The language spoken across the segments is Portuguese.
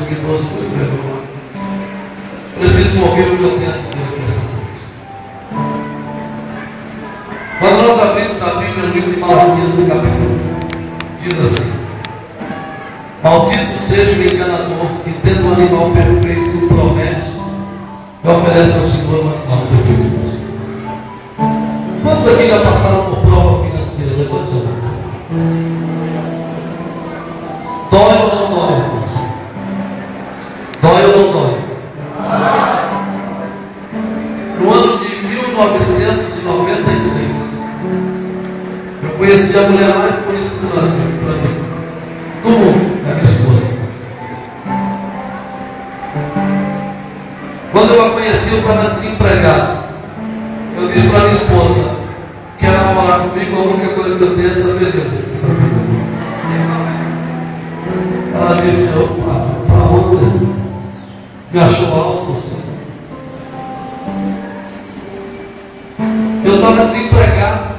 me trouxe muito vergonha. Preciso ouvir o que eu tenho a dizer aqui essa noite. Quando nós abrimos a Bíblia no livro de Malaquias, no capítulo 1, diz assim: maldito seja o enganador que, tendo um animal perfeito, promete e oferece ao Senhor um animal defeituoso. Quantos aqui já passaram por prova financeira? Levante a mão. Dói ou não dói, irmãos? Dói ou não dói? No ano de 1996, eu conheci a mulher mais bonita do Brasil, para mim, do mundo, é minha esposa. Quando eu a conheci, eu estava desempregado. Eu disse para minha esposa: quer namorar comigo? A única coisa que eu tenho é essa beleza. Ela disse: opa, para onde? Me achou alto assim. Eu estava desempregado,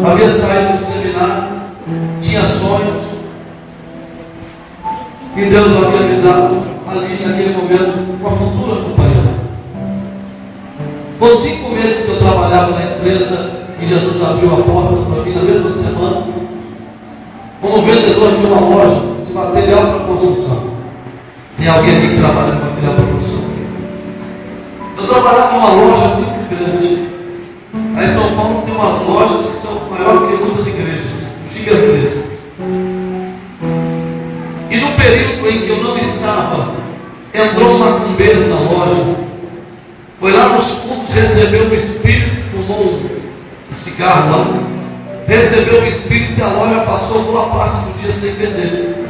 havia saído do seminário, tinha sonhos, e Deus havia me dado ali naquele momento uma futura companheira. Por 5 meses que eu trabalhava na empresa, e Jesus abriu a porta para mim na mesma semana, como vendedor de uma loja de material para construção. Tem alguém aqui que trabalha com material para construção? Eu trabalhava numa loja muito grande. Aí em São Paulo tem umas lojas que são maiores que muitas igrejas, gigantescas. E no período em que eu não estava, entrou um macumbeiro na loja, foi lá nos cultos, recebeu o espírito, fumou um cigarro lá, recebeu o espírito e a loja passou boa parte do dia sem vender.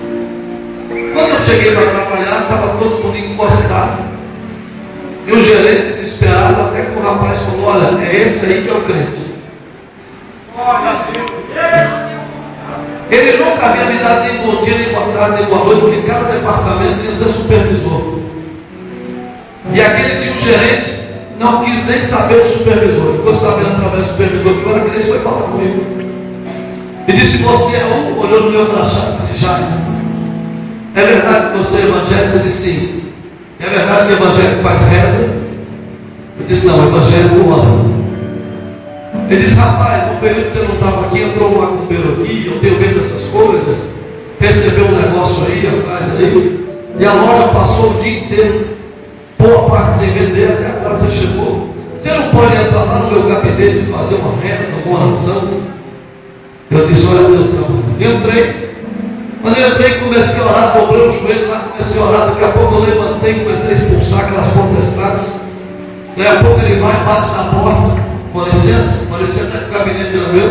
Quando eu cheguei para trabalhar, estava todo mundo encostado. E o gerente desesperado, até que o rapaz falou: olha, é esse aí que é o crente. Ele nunca havia me dado nem bom dia, nem boa tarde, nem boa noite, porque cada departamento tinha seu supervisor. E aquele que o gerente não quis nem saber do supervisor. Ficou sabendo através do supervisor que eu era crente, foi falar comigo. E disse: você é um? Olhou no meu crachá e disse: Jair, é verdade que você é evangélico? Eu disse: sim. É verdade que o evangélico faz reza? Eu disse: não, o evangélico anda. Ele disse: rapaz, no período que você não estava aqui, entrou um macumbeiro aqui, eu tenho medo dessas coisas, recebeu um negócio aí, atrás aí, e a loja passou o dia inteiro, boa parte sem vender, até agora você chegou. Você não pode entrar lá no meu gabinete e fazer uma reza, uma oração? Eu disse: olha, Deus, eu entrei. Mas eu entrei e comecei a orar, dobrei o joelho lá, comecei a orar. Daqui a pouco eu levantei e comecei a expulsar aquelas potestades. Daqui a pouco ele vai, bate na porta: com licença, parecia até que o gabinete era meu.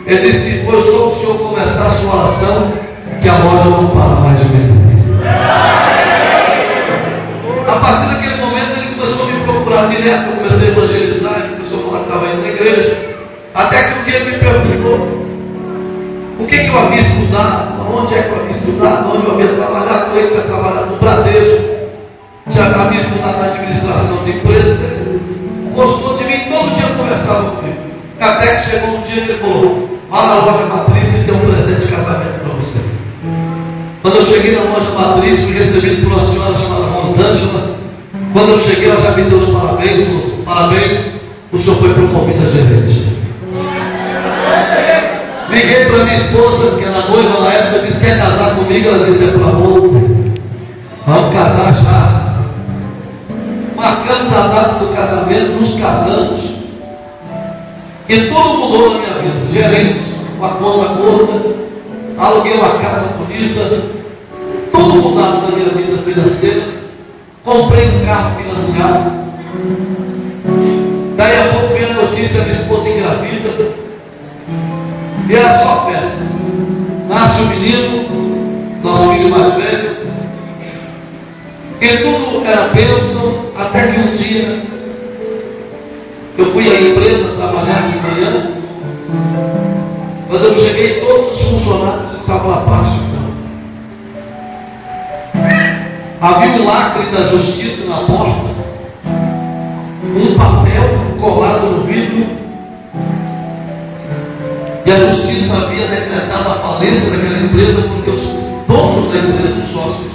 Ele disse: foi só o senhor começar a sua oração que a loja não para mais de vender. A partir daquele momento ele começou a me procurar direto. Eu comecei a evangelizar, ele começou a falar que estava indo na igreja. Até que um dia ele me perguntou o que eu havia estudado, onde é que eu havia estudado, onde eu havia trabalhado. Eu tinha trabalhado no Bradesco, já havia estudado na administração de empresas. Ele gostou de mim, todo dia conversava comigo. Até que chegou um dia que ele falou: vá na loja Matriz e tem um presente de casamento para você. Quando eu cheguei na loja Matriz, fui recebido por uma senhora chamada Rosângela. Quando eu cheguei, ela já me deu os parabéns. Parabéns, o senhor foi promovido a gerente. Liguei para minha esposa, que era noiva na época, disse: quer casar comigo? Ela disse: é para ontem. Vamos casar já. Marcamos a data do casamento, nos casamos. E tudo mudou na minha vida. Gerente, uma conta gorda, aluguei uma casa bonita, tudo mudado na minha vida financeira. Comprei um carro financiado. Daí a pouco veio a notícia: minha esposa engravida. E era só festa. Nasce o menino, nosso filho mais velho, e tudo era bênção. Até que um dia eu fui à empresa trabalhar de manhã. Quando eu cheguei, todos os funcionários estavam lá abaixo. Havia um lacre da justiça na porta, um papel colado no vidro. E a justiça havia decretado a falência daquela empresa, porque os donos donos da empresa, os sócios,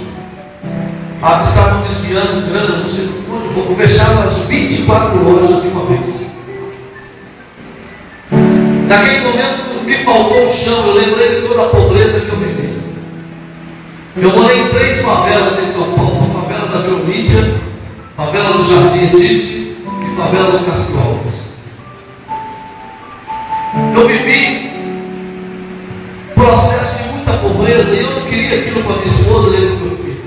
estavam desviando grana, não sei como, fecharam as 24 lojas de uma vez. Naquele momento me faltou o chão, eu lembrei de toda a pobreza que eu vivi. Eu morei em 3 favelas em São Paulo: a favela da Belmídia, favela do Jardim Edite e favela do Castro Alves. Eu vivi processo de muita pobreza e eu não queria aquilo para minha esposa nem para o meu filho.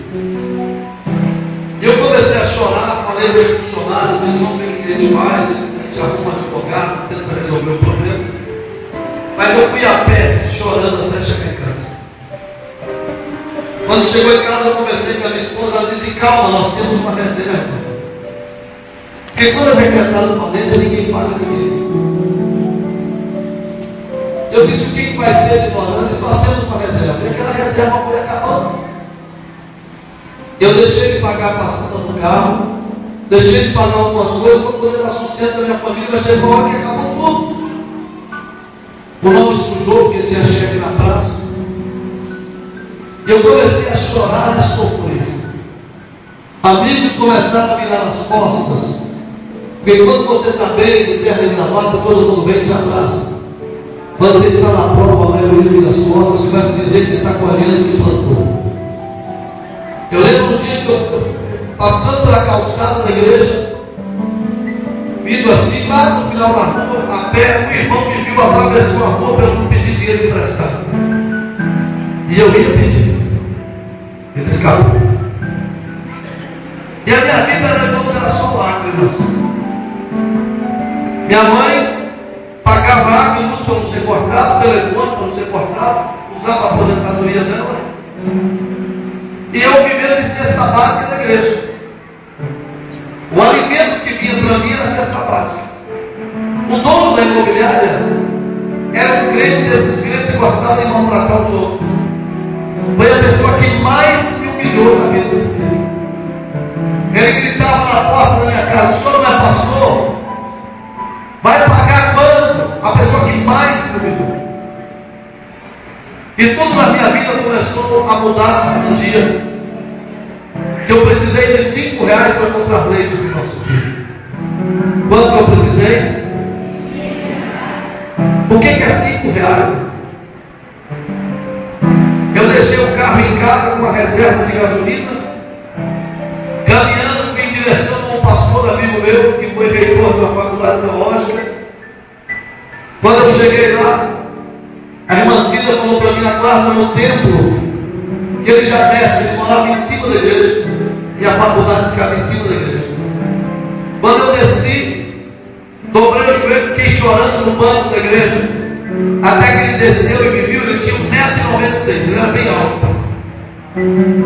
E eu comecei a chorar, falei para os funcionários: vocês vão ver o que a gente faz, a gente arruma advogado, tenta resolver o problema. Mas eu fui a pé, chorando até chegar em casa. Quando chegou em casa, eu conversei com a minha esposa. Ela disse: calma, nós temos uma reserva. Porque quando é decretado falência, ninguém paga ninguém. Eu disse: o que vai ser de nós? Ela disse: nós temos uma reserva. E aquela reserva foi acabando. Eu deixei de pagar a passada do carro, deixei de pagar algumas coisas para poder dar sustento da minha família. Mas chegou lá que acabou tudo. O nome sujou porque tinha cheque na praça. E eu comecei a chorar e sofrer. Amigos começaram a virar as costas. Porque quando você está bem, de perna e gravata, todo mundo vem e te abraça. Quando você está na prova, a maioria vira as costas, começa a dizer que você está colhendo o que plantou. Eu lembro um dia que eu passando pela calçada da igreja, vindo assim, lá no final da rua, a pé, um irmão me viu, atravessou a rua para eu não pedir dinheiro emprestado. E eu ia pedir. Ele escapou. E a minha vida era só lágrimas. Minha mãe pagava água e luz para não ser cortado, telefone para não ser cortado, usava a aposentadoria dela. E eu vivendo de cesta básica da igreja. O alimento que vinha para mim era cesta básica. O dono da imobiliária era um crente, desses crentes que gostavam de maltratar os outros. Foi a pessoa que mais me humilhou na vida dele. Ele gritava na porta da minha casa: o senhor não é pastor? Vai pagar quando? A pessoa que mais me humilhou. E tudo na minha vida começou a mudar um dia. Que eu precisei de 5 reais para comprar leite para o nosso filho. Quanto que eu precisei? O que é 5 reais? Eu deixei o carro em casa com a reserva de gasolina, caminhando, fui em direção a um pastor amigo meu, que foi reitor da faculdade teológica. Quando eu cheguei lá, a irmã Cida falou para mim: aguarda no templo, que ele já desce. Ele morava em cima da igreja, e a faculdade ficava em cima da igreja. Quando eu desci, dobrei o joelho, fiquei chorando no banco da igreja, até que ele desceu e me viu. Ele tinha 1,96 m, ele era bem alto.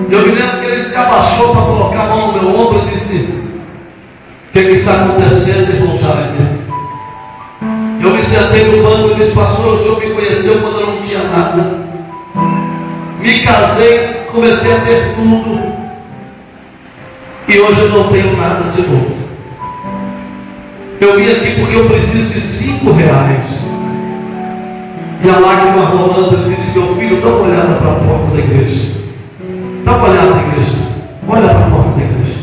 Eu me lembro que ele se abaixou para colocar a mão no meu ombro e disse: o que está acontecendo, irmão Jair? Eu me sentei no banco e disse: pastor, o senhor me conheceu quando eu não tinha nada. Me casei, comecei a ter tudo, e hoje eu não tenho nada de novo. Eu vim aqui porque eu preciso de 5 reais. E a lágrima rolando, ele disse: meu filho, dá uma olhada para a porta da igreja. Dá uma olhada na igreja. Olha para a porta da igreja.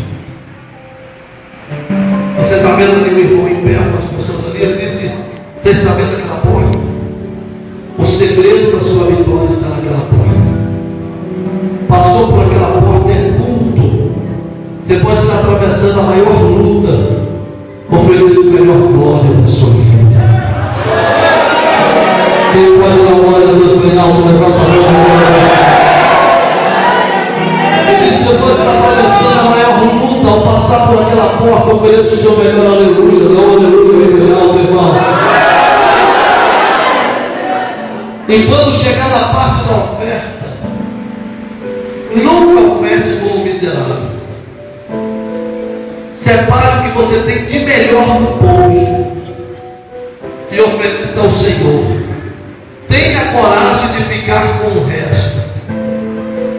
Você está vendo ali o irmão em pé, as pessoas ali? Ele disse: vocês estão vendo aquela porta? O segredo da sua vitória está naquela porta. Passou por aquela porta, é culto. Você pode estar atravessando a maior luta, oferecer a melhor glória da sua vida. Quem pode dar glória a Deus bem alto, levanta a mão. Ele disse: eu vou estar atravessando a maior luta, ao passar por aquela porta, ofereço o seu melhor aleluia. Dá um aleluia bem alto, irmão. E quando chegar na parte da oferta, nunca oferte como miserável. Separe o que você tem de melhor no bolso e ofereça ao Senhor. Tenha coragem de ficar com o resto.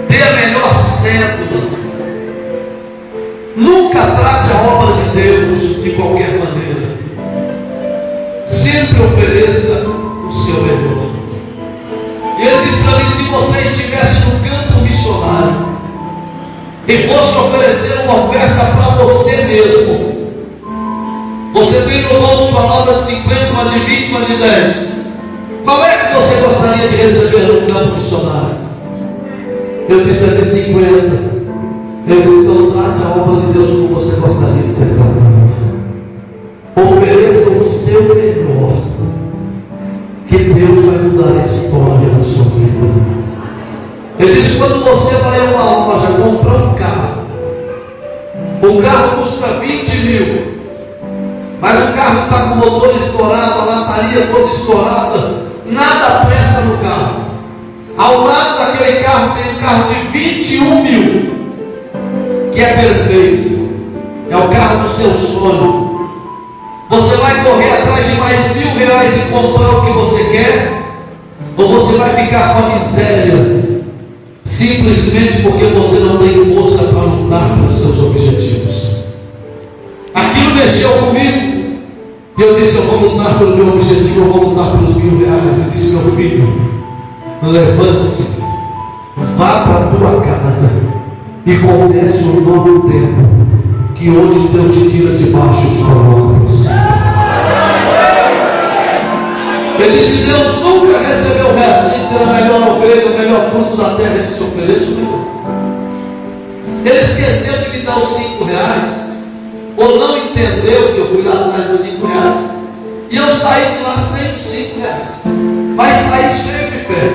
Dê a melhor cédula. Nunca trate a obra de Deus de qualquer maneira. Sempre ofereça o seu melhor. E ele diz para mim: se você estivesse no campo missionário, missionário e fosse oferecer uma oferta para você mesmo, você tem no bolso uma nota de 50, uma de 20, uma de 10, qual é que você gostaria de receber no campo missionário? Eu disse, é de 50. Eu disse, então trate a obra de Deus como você gostaria de ser tratado. Ofereça o seu melhor, que Deus vai mudar a história da sua vida. Ele diz, quando você vai a uma loja comprar um carro, o carro custa 20 mil, mas o carro está com o motor estourado, a lataria toda estourada, nada presta no carro. Ao lado daquele carro tem um carro de 21 mil, que é perfeito, é o carro do seu sonho. Você vai correr atrás de mais R$1.000 e comprar o que você quer? Ou você vai ficar com a miséria, simplesmente porque você não tem força para lutar pelos seus objetivos? Aquilo mexeu comigo, e eu disse, eu vou lutar pelo meu objetivo, eu vou lutar pelos R$1.000. Ele disse, meu filho, levante-se, vá para a tua casa e comece um novo tempo, que hoje Deus te tira debaixo de coloca. Ele disse, Deus nunca recebeu o resto. Tinha que ser a melhor ovelha, o melhor fruto da terra. Ele disse, ofereço mesmo. Ele esqueceu de me dar os R$5, ou não entendeu que eu fui lá atrás dos R$5, e eu saí de lá sem os R$5, mas saí cheio de fé.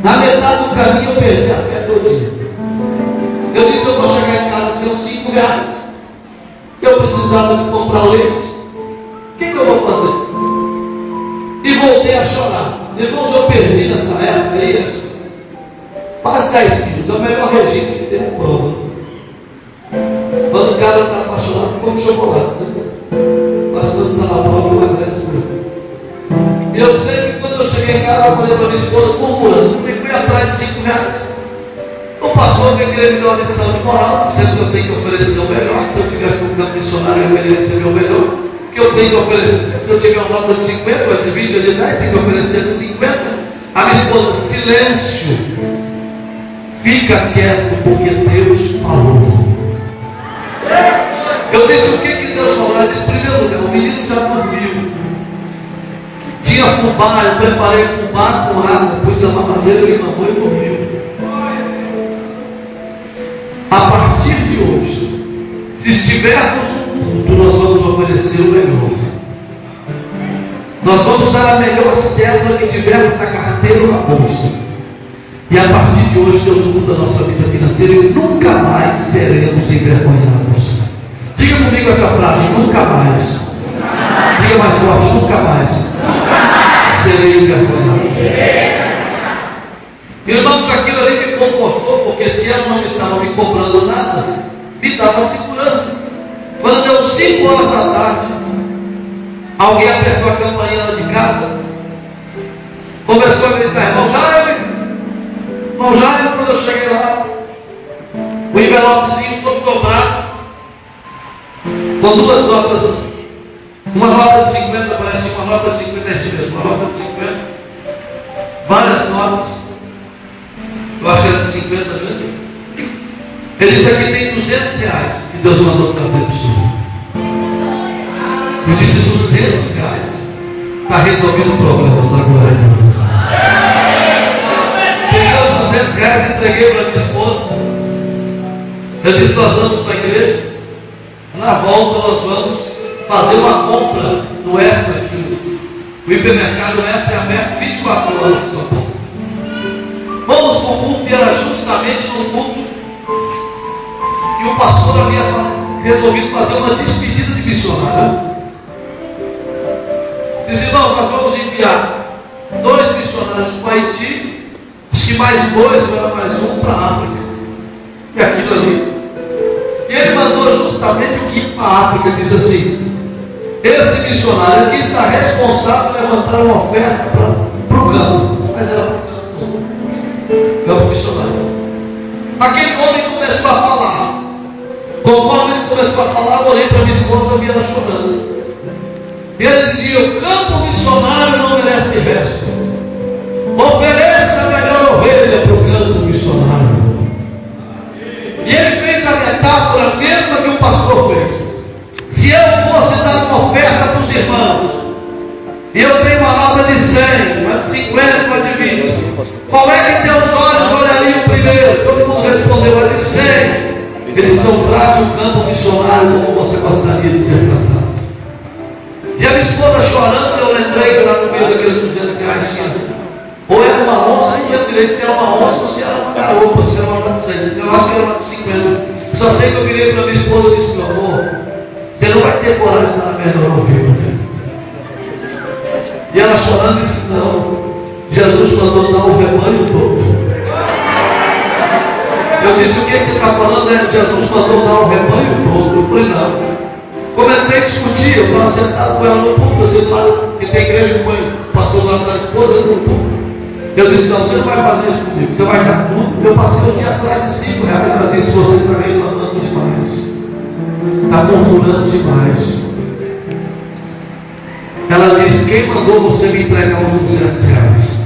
Na metade do caminho eu perdi a fé todinha. Eu disse, eu vou chegar em casa sem os R$5, eu precisava de comprar leite, o que eu vou fazer? E voltei a chorar. Irmãos, eu perdi nessa época isso, quase 10 quilos, é o melhor regime que tem no povo. Quando o cara está apaixonado, come chocolate, né? Mas quando está na prova, emagrece mesmo. E eu sei que quando eu cheguei em casa, eu falei para minha esposa, murmurando, eu fui atrás de R$5. O pastor me queria me dar uma lição de moral, dizendo que eu tenho que oferecer o melhor, que se eu tivesse um campo missionário, eu queria receber o melhor, que eu tenho que oferecer. Se eu tiver uma nota de 50, ou de 20, ou de 10, tenho que oferecer de 50. A minha esposa, silêncio, fica quieto, porque Deus falou. Eu disse, o que Deus falou? Eu disse, em primeiro lugar, o menino já dormiu. Tinha fubá, eu preparei fubá com água, pus a mamadeira, ele mamou e dormiu. A partir de hoje, se estivermos no mundo, nós vamos oferecer o melhor. Nós vamos dar a melhor célula que tivermos na carteira ou na bolsa. E a partir de hoje, Deus muda a nossa vida financeira e nunca mais seremos envergonhados. Diga comigo essa frase, nunca mais. Diga mais forte, nunca mais serei envergonhado. Irmãos, aquilo ali me confortou, porque se ela não estava me cobrando nada, me dava segurança. Quando deu 5 horas da tarde, alguém apertou a campainha lá de casa, começou a gritar, irmão Jair, quando eu cheguei lá, o envelopezinho todo dobrado, com 2 notas, uma nota de 50, parece uma nota de 50, é isso mesmo, uma nota de 50, várias notas, eu acho que era de 50 mesmo. Ele disse, aqui tem R$200 que Deus mandou trazer para o senhor. Eu disse, R$200, está resolvido o problema, da glória a Deus. Peguei os R$200, entreguei para minha esposa. Eu disse, nós vamos para a igreja, na volta nós vamos fazer uma compra no Extra. O hipermercado Extra é aberto 24 horas em São Paulo. Vamos para o culto, e era justamente no culto, e o pastor havia resolvido fazer uma despedida de missionário. Diz, irmão, nós vamos enviar 2 missionários para Haiti, acho que mais 2, ou era mais 1 para a África, e aquilo ali. E ele mandou justamente o que para a África, disse assim, esse missionário aqui está responsável por levantar uma oferta para o campo, mas era para o campo missionário. Aquele homem começou a falar. Conforme ele começou a falar, eu olhei para minha esposa e vi ela chorando. E ele dizia, o campo missionário não merece resto. Ofereça a melhor ovelha para o campo missionário. Qual é que teus olhos olhariam primeiro? Todo mundo respondeu, ele sei. Eles são trate o campo missionário como você gostaria de ser tratado. E a minha esposa chorando, eu lembrei que lá no meio daqueles 200 reais tinha. Ou era uma onça, não lembro direito se era uma onça ou se era uma garopa, se era uma nota de 100. Eu acho que era uma de 50. Só sei que eu virei para minha esposa e disse, meu amor, você não vai ter coragem de dar melhor ouvir, né? E ela chorando disse, não, Jesus mandou dar o rebanho todo. Eu disse, o que você está falando? Jesus mandou dar o rebanho todo. Eu falei, não. Comecei a discutir, eu estava sentado com ela no púlpito, assim, lá, que tem igreja que põe o pastor do lado da esposa no púlpito. Eu disse, não, você não vai fazer isso comigo, você vai dar tudo. Eu passei o dia atrás de 5 reais. Ela disse, você está reclamando demais, está murmurando demais. Ela disse, quem mandou você me entregar os 200 reais?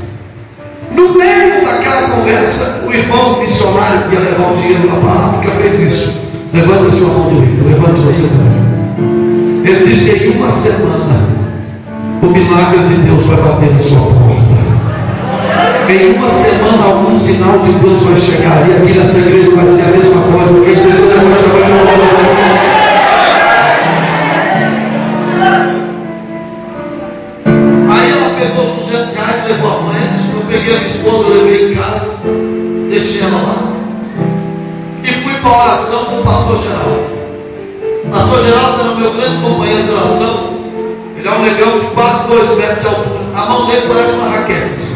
No meio daquela conversa, o irmão missionário que ia levar o dinheiro para a África fez isso. Levante a sua mão direita, levante você também. Ele disse, em uma semana, o milagre de Deus vai bater na sua porta. Em uma semana, algum sinal de Deus vai chegar. E aqui nessa igreja vai ser a mesma coisa. Quem entendeu, aí ela pegou os 200 reais, levou à frente. Eu peguei a minha esposa, levei em casa, deixei ela lá. E fui para a oração com o pastor Geraldo. O pastor Geraldo era o meu grande companheiro de oração. Ele é um negão de quase 2 metros de altura. A mão dele parece uma raquete.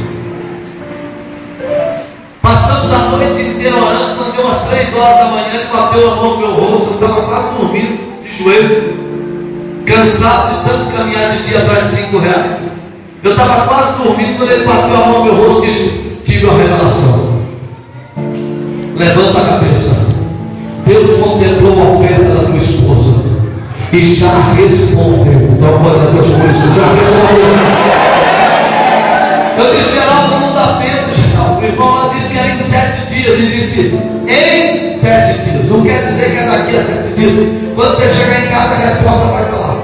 Passamos a noite inteira orando. Quando deu umas 3 horas da manhã, ele bateu a mão no meu rosto. Eu estava quase dormindo, de joelho, cansado de tanto caminhar de dia atrás de 5 reais. Eu estava quase dormindo quando ele bateu a mão no meu rosto e disse, tive uma revelação. Levanta a cabeça. Deus contemplou a oferta da tua esposa e já respondeu. Então, quando a tua esposa já respondeu. Eu disse, Geraldo, não dá tempo, Geraldo. O irmão lá disse que era em 7 dias. E disse, em 7 dias. Não quer dizer que é daqui a 7 dias. Quando você chegar em casa, a resposta vai estar lá.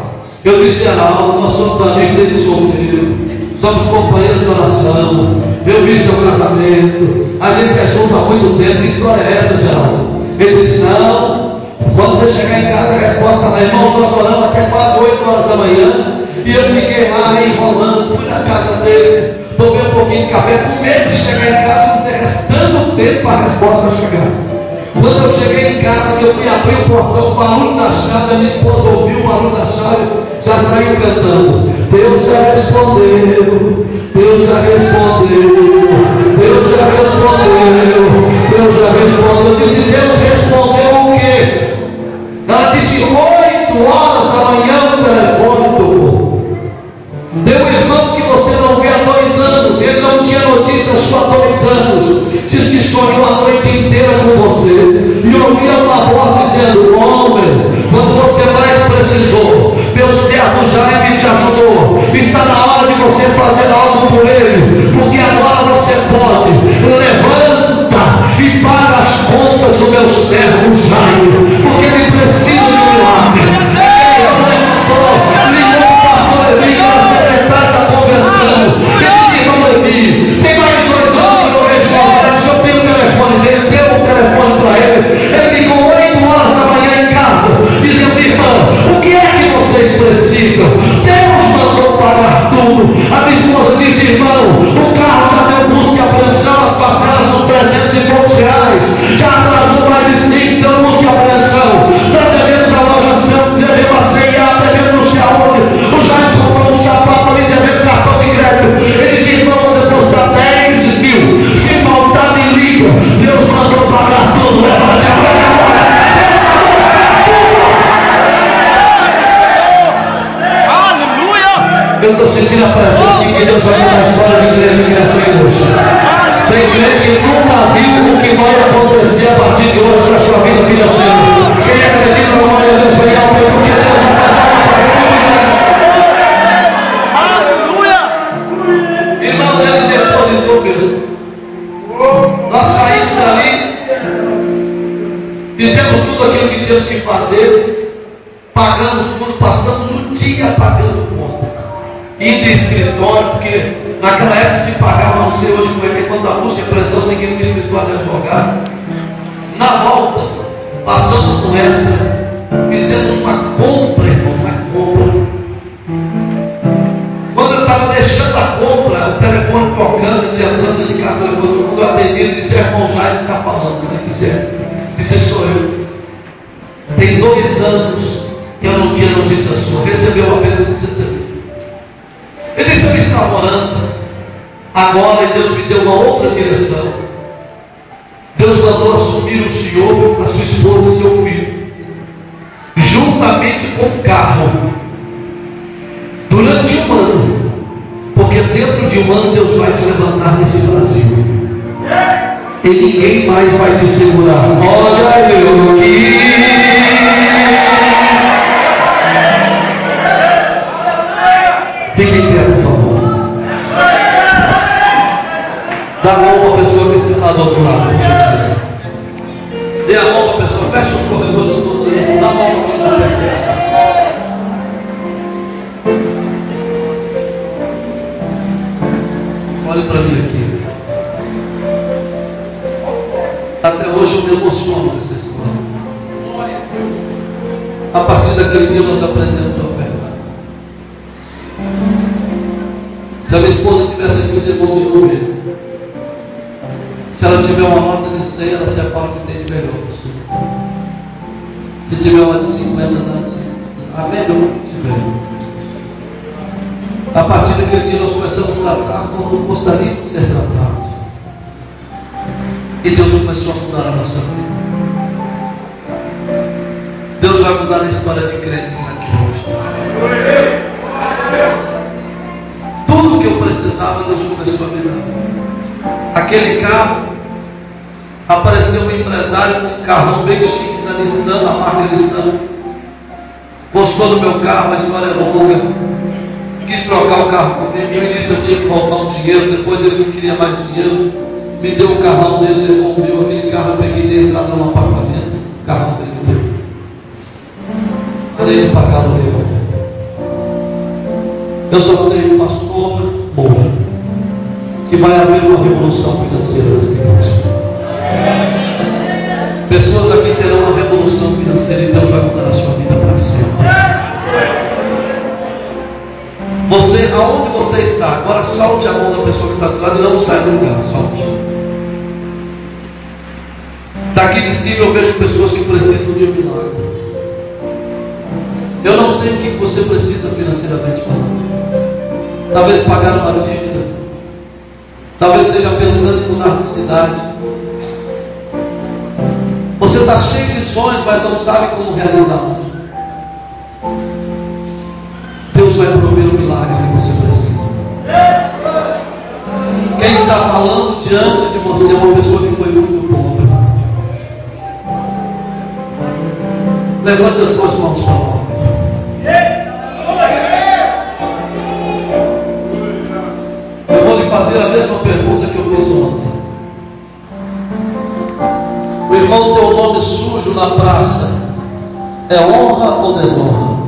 Eu disse, Geraldo, nós somos amigos dele solteiro. Somos companheiros de oração. Eu vi seu casamento. A gente é junto há muito tempo. Que história é essa, Geraldo? Ele disse, não. Quando você chegar em casa, a resposta lá, irmãos, nós oramos até quase 8 horas da manhã. E eu fiquei lá enrolando, fui na casa dele, tomei um pouquinho de café, com medo de chegar em casa, não ter tanto tempo para a resposta chegar. Quando eu cheguei em casa, que eu fui abrir o portão, o barulho da chave, a minha esposa ouviu o barulho da chave, já saiu cantando. Deus já respondeu, Deus já respondeu, Deus já respondeu, Deus já respondeu. Eu disse, Deus respondeu o quê? Ela disse, 8 horas da manhã o telefone tocou. Tem um irmão que você não vê há 2 anos, ele não tinha notícia só há 2 anos, diz que sonhou a noite inteira com você, e ouvia uma voz dizendo, homem, quando você mais precisou, meu servo Jaime te ajudou, está na hora de você fazer algo por ele, porque agora você pode, levanta e paga as contas do meu servo Jaime, porque ele precisa de um milagre. Ligou o pastor Eli, a secretária da convenção, ele disse, irmão Eli, tem mais 2 anos que eu vejo você, eu tenho o telefone dele, deu o telefone para ele ligou 8 horas da manhã em casa, dizendo, irmã, o que é que vocês precisam? Deus mandou pagar tudo. A minha esposa disse, irmão, o carro já deu busca e apreensão, as parcelas são 300 e poucos reais, já atrasou mais de 5, então busca e apreensão, nós devemos a loja Santos, devemos a C&A, devemos não sei aonde, o Jaime comprou um sapato ali, devemos cartão de crédito, ele disse, irmão, vou depositar 10 mil, se faltar me liga, Deus mandou pagar tudo, levante a mão. Eu estou sentindo a presença que Deus vai mudar a história de igreja que nessa hoje. Tem igreja que nunca viu o que vai acontecer a partir de hoje na sua vida financeira. Quem acredita no amor de Deus vai dar o meu, porque Deus vai passar uma coisa. Aleluia! Irmãos, ele depositou mesmo. Nós saímos dali, fizemos tudo aquilo que tínhamos que fazer, pagamos tudo, passamos o dia pagando conta. Indo em escritório, porque Naquela época se pagava, não sei hoje como é que é, quando a busca e a pressão tem que ir no escritório de advogado. Na volta, passamos no extra, fizemos uma compra, irmão, uma compra. Quando eu estava deixando a compra, o telefone tocando, entrando de casa, quando eu atendi, ele disse: irmão Jaime está falando. Eu disse: sou eu. Tem 2 anos que eu não tinha notícia sua. Recebeu apenas o que você recebeu. Ele disse: eu estava orando. Agora Deus me deu uma outra direção. Deus mandou assumir o senhor, a sua esposa e seu filho, juntamente com o carro, durante 1 ano. Porque dentro de 1 ano Deus vai te levantar nesse Brasil. E ninguém mais vai te segurar. Olha eu aqui. Fique em pé, por favor. Dá a mão para a pessoa que está do outro lado. Dê a mão para a pessoa. Fecha os corredores todos aí. Dá a mão para quem está perto. Olhe para mim aqui. Até hoje eu me emociono nessa história. A partir daquele dia nós aprendemos a ofertar. Se a minha esposa tivesse aqui, os irmãos iam ver. Se ela tiver uma nota de 100, ela separa o que tem de melhor. Se tiver uma de 50, dá de 50. A melhor que tiver. A partir daquele dia nós começamos a tratar como gostaríamos de ser tratados. E Deus começou a mudar a nossa vida. Deus vai mudar a história de crentes aqui hoje. Tudo que eu precisava, Deus começou a me dar. Aquele carro, apareceu um empresário com um carrão bem chique da Nissan, da marca Nissan. Gostou do meu carro, a história é longa. Quis trocar o carro comigo. No início eu tinha que voltar um dinheiro, depois ele não queria mais dinheiro. Me deu o carrão dele, ele comprou aquele carro, eu peguei dele, entrada no apartamento. O carrão dele me deu. Além de pagar o meu. Eu só sei, pastor Moura, que vai haver uma revolução financeira nessa igreja. Pessoas aqui terão uma revolução financeira e Deus vai mudar a sua vida para sempre. Você, aonde você está, agora solte a mão da pessoa que está do lado e não sai do lugar, solte. Daqui de cima eu vejo pessoas que precisam de um milagre. Eu não sei o que você precisa financeiramente falando. Talvez pagar uma dívida. Talvez esteja pensando em mudar de cidade. Você está cheio de sonhos, mas não sabe como realizá-los. Deus vai prover o milagre que você precisa. Quem está falando diante de você é uma pessoa que foi muito pobre. Levante as suas mãos para lá. Eu vou lhe fazer a mesma pergunta que eu fiz ontem. O irmão tem o nome sujo na praça. É honra ou desonra?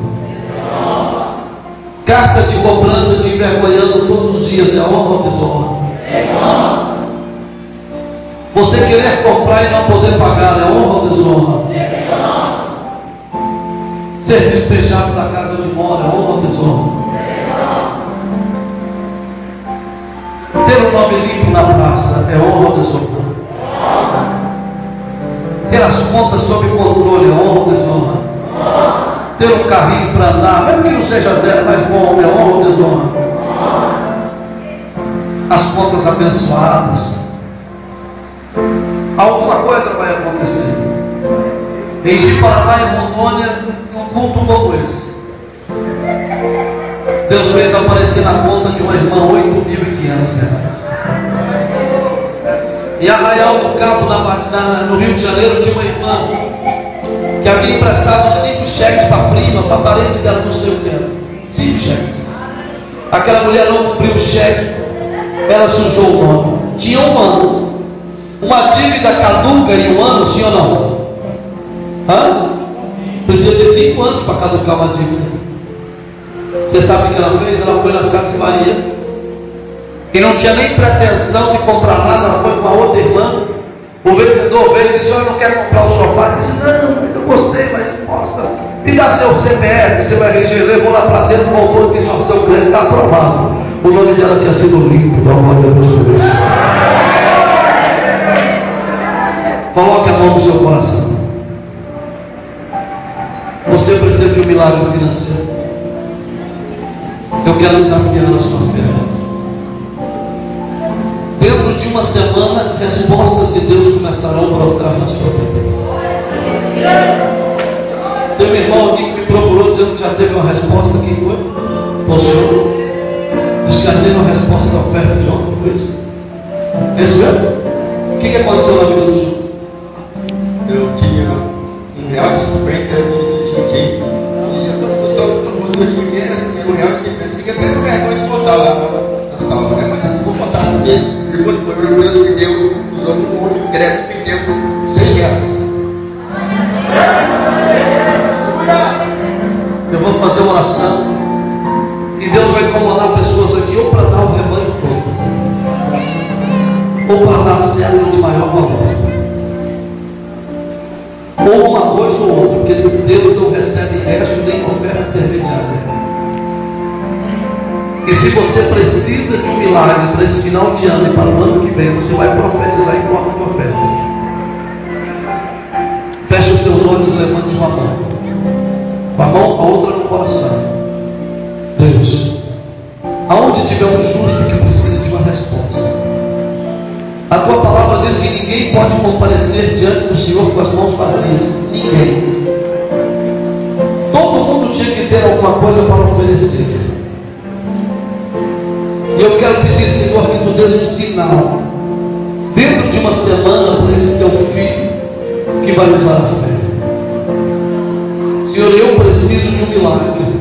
Carta de cobrança te envergonhando todos os dias. É honra ou desonra? Você querer comprar e não poder pagar. É honra ou desonra? Ser despejado da casa onde mora. É honra ou desonra? Ter o nome limpo na praça. É honra ou desonra? Ter as contas sob controle. É honra ou desonra? Ter um carrinho para andar, mesmo que não seja zero, mas bom, é honra ou desonra? As contas abençoadas. Alguma coisa vai acontecer. Em Ji-Paraná, em Rondônia, num culto como esse, Deus fez aparecer na conta de uma irmã R$ 8.500. Em Arraial do Cabo, no Rio de Janeiro, tinha uma irmã que havia emprestado 5 cheques para a prima, para parentes dela, não sei o que era. 5 cheques. Aquela mulher não cumpriu o cheque, ela sujou o nome. Tinha 1 ano. Uma dívida caduca em 1 ano, sim ou não? Hã? Precisa de 5 anos para caducar uma dívida. Você sabe o que ela fez? Ela foi nas Casas de Bahia e não tinha nem pretensão de comprar nada, ela foi com a outra irmã. O vendedor veio e disse: "Senhor, não quer comprar o sofá?" Ela disse: "Não, mas eu gostei, mas posta. Me dá seu CPF, seu RG." Levou lá para dentro, voltou e disse: "Ó, seu crédito está aprovado." O nome dela tinha sido limpo. Dá uma olhada para Deus. Coloque a mão no seu coração. Você precisa de um milagre financeiro. Eu quero desafiar a sua fé. Dentro de uma semana, respostas de Deus começarão a brotar na sua vida. Tem um irmão aqui que me procurou dizendo que já teve uma resposta. Quem foi? O senhor? Diz que já teve uma resposta da oferta de ontem. Foi isso? Esse mesmo? O que aconteceu na vida do senhor? Eu tinha R$1,50 de chiquinho. E eu estava tomando dinheiro assim, R$1,50. Fiquei até com vergonha de botar lá na sala, né? Mas eu vou botar assim mesmo. E quando foi o Deus me deu, usando um olho de crédito, me deu R$100. Eu vou fazer uma oração e Deus vai incomodar pessoas aqui, ou para dar o rebanho todo, ou para dar célula de maior valor, ou uma coisa ou outra, porque Deus não recebe resto nem oferta intermediária. E se você precisa de um milagre para esse final de ano e para o ano que vem, você vai profetizar em forma de oferta. Feche os seus olhos e levante uma mão. Com a mão, a outra no coração. Deus, aonde tiver um justo que precisa de uma resposta, a tua palavra diz que ninguém pode comparecer diante do Senhor com as mãos vazias. Ninguém. Todo mundo tinha que ter alguma coisa para oferecer. E eu quero pedir, Senhor, que tu dês um sinal dentro de uma semana para esse teu filho que vai usar a fé. Senhor, eu preciso de um milagre.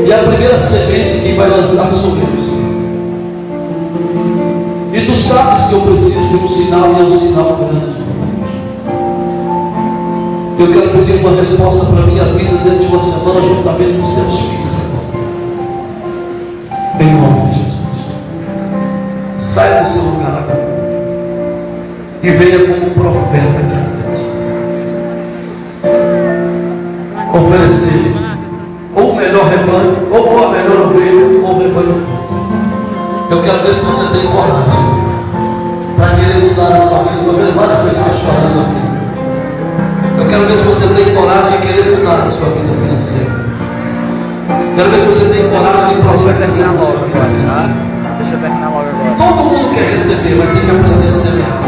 E a primeira semente que vai lançar sou eu, Senhor. E tu sabes que eu preciso de um sinal, e é um sinal grande. Eu quero pedir uma resposta para a minha vida dentro de uma semana, juntamente com os teus filhos. Em nome de Jesus. Sai do seu lugar agora e venha como um profeta aqui à frente. Oferecer ou o melhor rebanho, ou a melhor ovelha, ou o rebanho. Eu quero ver se você tem coragem para querer mudar a sua vida. Estou vendo várias pessoas chorando aqui. Eu quero ver se você tem coragem de querer mudar a sua vida financeira. Quero ver se você tem coragem de profetizar a sua vida financeira. Deixa eu terminar logo agora. Todo mundo quer receber, mas tem que aprender a semear.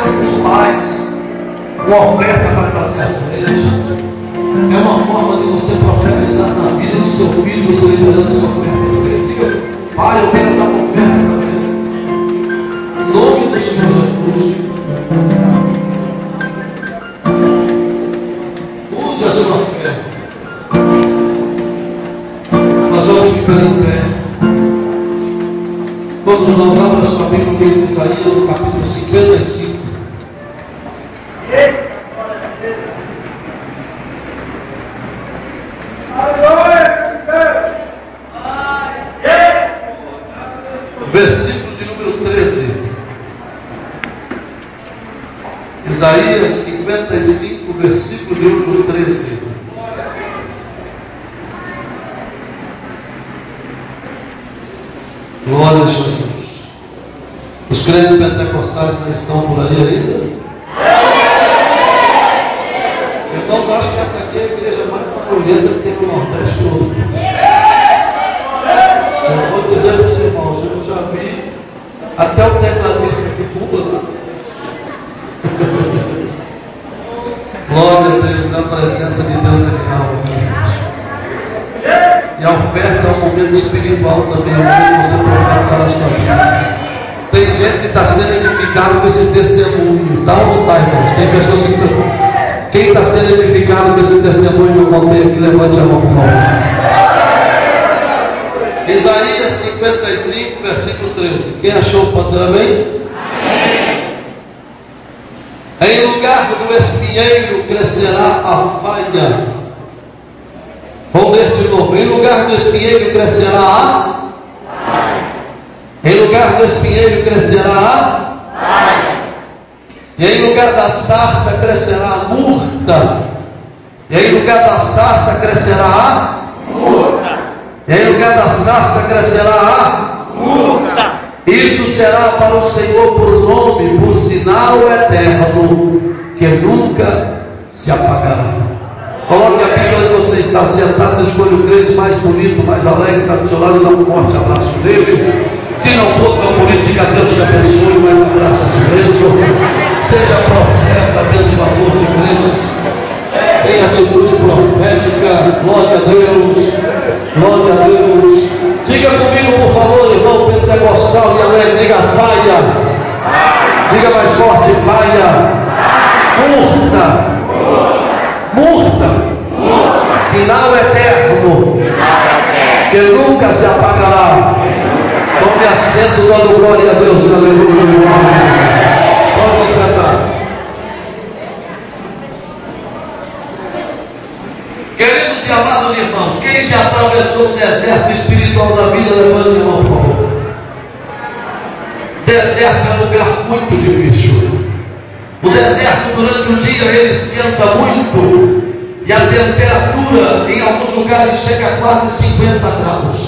os pais, uma oferta para trazer à frente. É uma forma de você profetizar na vida do seu filho, você liberando essa oferta para ele. Diga, pai, eu quero dar uma oferta para ele. Em nome do Senhor Jesus. Use a sua fé. Nós vamos ficar em pé. Todos nós, abra sua Bíblia no livro de Isaías, no capítulo 55. Versículo de número 13. Isaías 55, versículo de número 13. Glória a Jesus. Os crentes pentecostais ainda estão por aí ainda? Irmãos, acho que essa aqui é a igreja mais barulhenta que tem no Nordeste todo. Eu vou dizer para os irmãos, eu já vi até o tecladista aqui pula. Glória a Deus, a presença de Deus é real. E a oferta é um momento espiritual também, é um momento de você profetizar a sua vida. Tem gente que está sendo edificado com esse testemunho, tá ou não tá, irmãos? Tem pessoas que estão. Quem está sendo edificado com esse testemunho que eu contei aqui, levante a mão, por favor. Isaías 55, versículo 13. Quem achou, pode dizer amém? Em lugar do espinheiro crescerá a faia. Vamos ler de novo. Em lugar do espinheiro crescerá a faia. Em lugar do espinheiro crescerá a faia. E em lugar da sarça crescerá a murta. E em lugar da sarça crescerá a murta. E em lugar da sarça crescerá a murta. Isso será para o Senhor por nome, por sinal eterno, que nunca se apagará. Coloque a Bíblia onde você está sentado, escolha o crente mais bonito, mais alegre, está do seu lado, dá um forte abraço nele. Se não for tão bonito, diga Deus te abençoe, mas abraça a si mesmo. Seja profeta, abençoador de crentes. Tem atitude profética. Glória a Deus. Glória a Deus. Diga comigo, por favor, irmão pentecostal e alegre. Diga faia. Diga mais forte, faia. Murta. Murta. Sinal eterno. Que nunca se apagará. Tome assento, dando glória a Deus. Aleluia. Pode se sentar. Queridos e amados irmãos, quem já atravessou o deserto espiritual da vida, levante a mão, por favor. Deserto é um lugar muito difícil. O deserto, durante o dia, ele esquenta muito. E a temperatura, em alguns lugares, chega a quase 50 graus.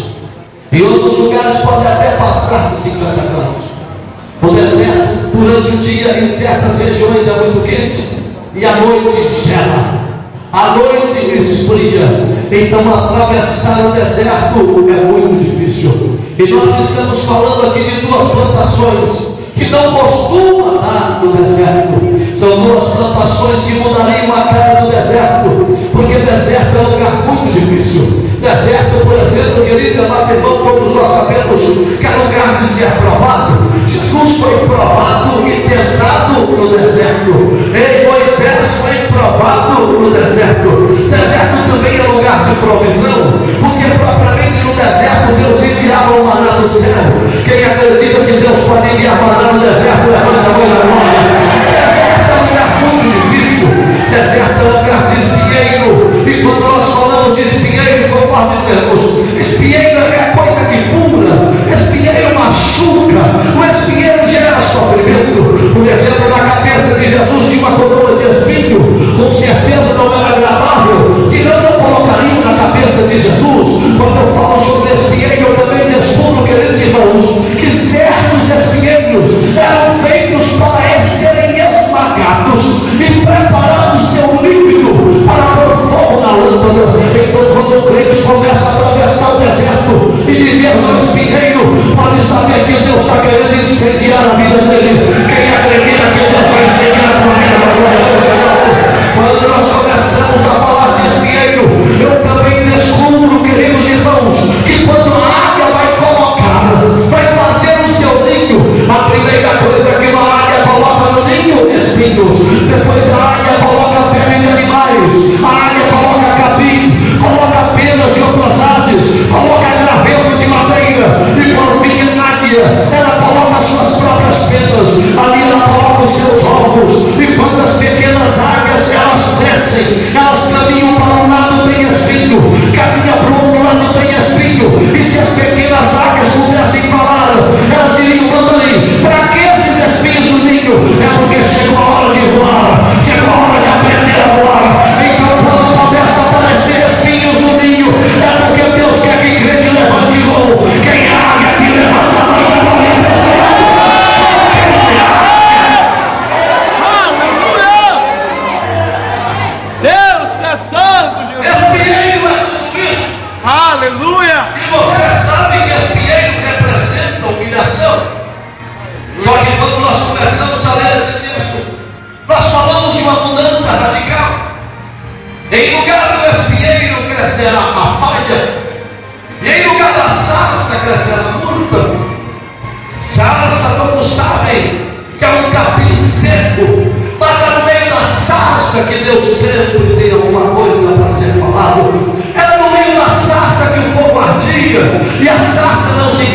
Em outros lugares, pode até passar de 50 graus. O deserto, durante o dia, em certas regiões é muito quente. E à noite gela. À noite esfria. Então atravessar o deserto é muito difícil. E nós estamos falando aqui de duas plantações que não costumam dar no deserto. São duas plantações que mudariam a cara do deserto. Porque o deserto é um lugar muito difícil. Deserto, por exemplo, querido amado irmão, todos nós sabemos que é lugar de ser provado. Jesus foi provado e tentado no deserto. E Moisés foi provado no deserto. Deserto também é lugar de provisão, porque propriamente no deserto Deus enviava o maná do céu. Quem acredita que Deus pode enviar maná no deserto, levante a mão na glória. Deserto é um lugar muito difícil. Deserto é um lugar de espinheiro. E quando nós falamos de espinheiro, conforme dizemos, espinheiro é coisa que fura, espinheiro machuca, o espinheiro gera sofrimento. que Deus sempre tem alguma coisa para ser falado. Era no meio da sarça que o fogo ardia, e a sarça não se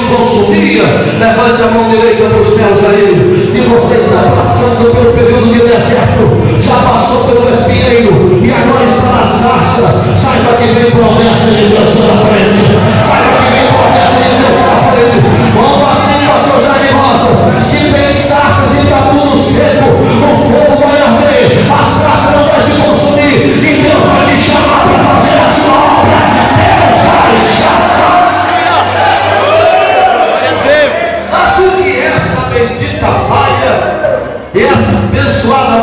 consumia. Levante a mão direita para os céus aí. Se você está passando pelo período de deserto, já passou pelo espinheiro e agora está na sarça, saiba que vem promessa de Deus pela frente. Saiba que vem promessa de Deus pela frente. Como assim, pastor Jair Rosa? Se vem sarças e está tudo seco, o fogo vai arder, a sarça não vai se consumir, e Deus vai te chamar para fazer a sua obra. Deus vai chamar. Mas o que é essa bendita vaia, essa abençoada